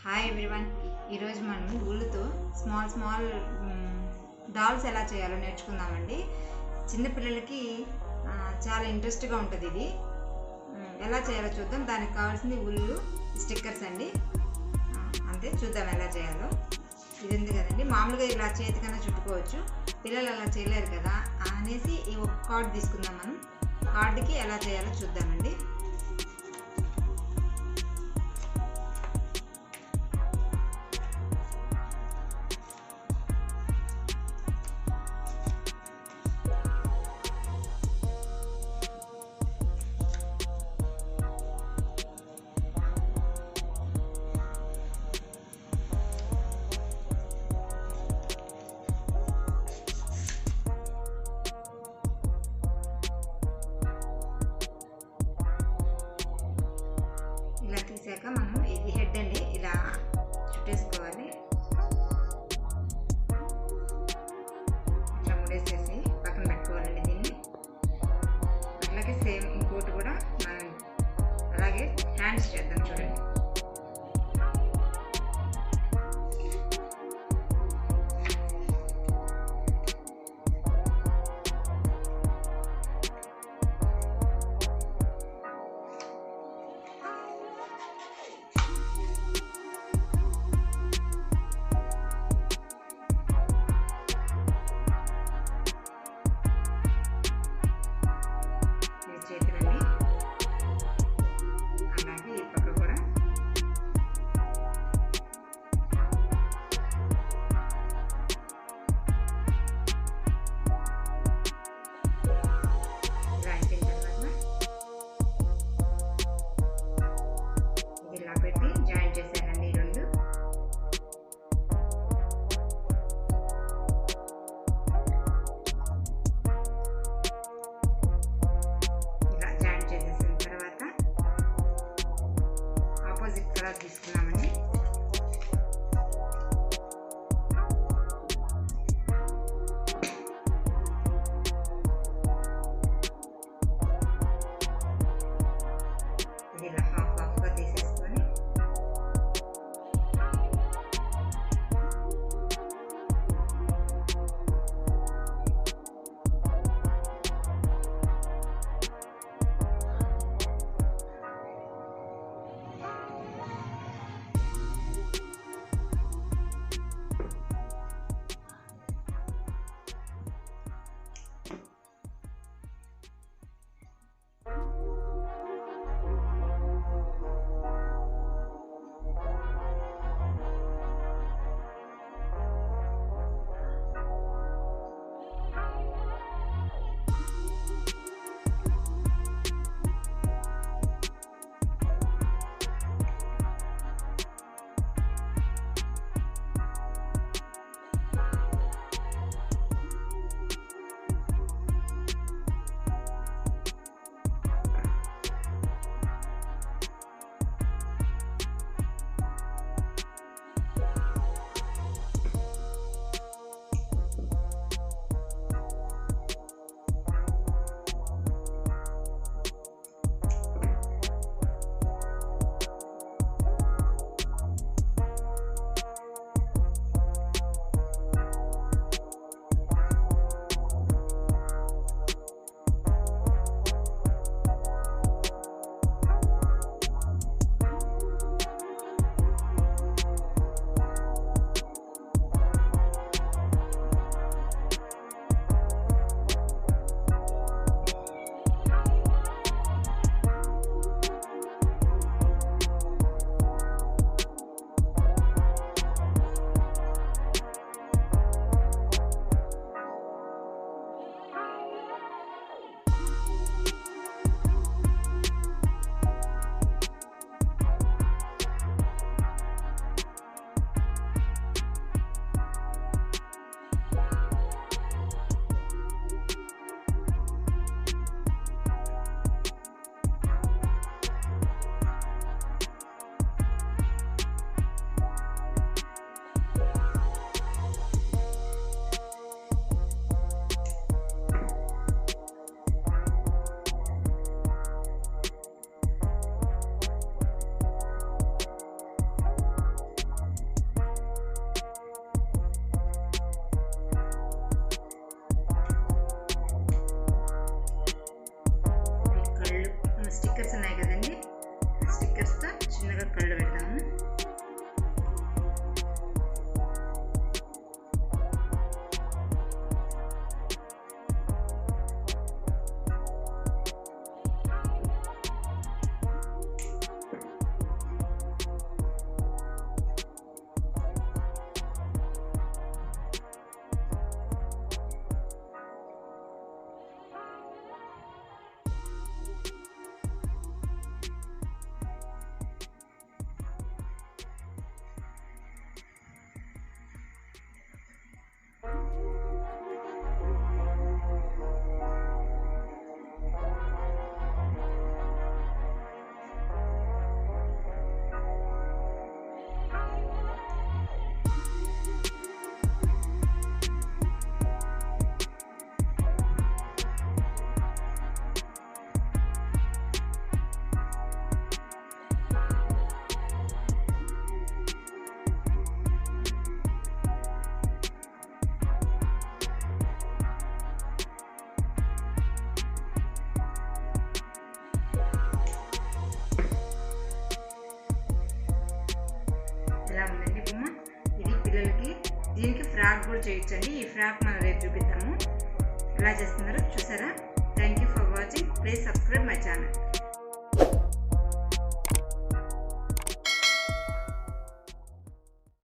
Hi everyone. ఈరోజు మనం ఊళ్ళతో small dolls ఎలా చేయాలో నేర్చుకుందామండి. చిన్నపిల్లలకి చాలా ఇంట్రెస్ట్గా ఉంటుంది. ఇది ఎలా చేయాలో చూద్దాం. దానికి కావాల్సింది ఉల్లు, స్టిక్కర్స్ అండి. అంతే, చూద్దాం ఎలా చేయాలో. ఇది ఉంది కదండి, మామూలుగా ఇలా చేతికన్నా చుట్టుకోవచ్చు. పిల్లలు అలా చేయలేరు కదా అనేసి ఈ ఒక కార్డ్ తీసుకుందాం. మనం కార్డుకి ఎలా చేయాలో చూద్దామండి. ఇలా తీసాక మనం ఇది హెడ్ అండి, ఇలా చుట్టేసుకోవాలి. ఇట్లా ముడేసేసి పక్కన పెట్టుకోవాలండి దీన్ని. అట్లాగే సేమ్ ఇంకోటి కూడా మనం అలాగే హ్యాండ్స్ చేద్దాం. చూడండి, చేతులండి. అలాగే ఈ పక్క కూడా ఇలా అయిపోయిన తర్వాత ఇది ఇలా పెట్టి జాయిన్ చేశానండి. ఈ రెండు ఆపోజిట్ కలర్ తీసుకున్నామండి. ఇది ఇలా హాఫ్గా తీసేసుకొని చేయొచ్చండి. ఈ ఫ్రాక్ మనం రేపు చూపిద్దాము ఎలా చేస్తున్నారో చూసారా. Thank you for watching. Please subscribe my channel.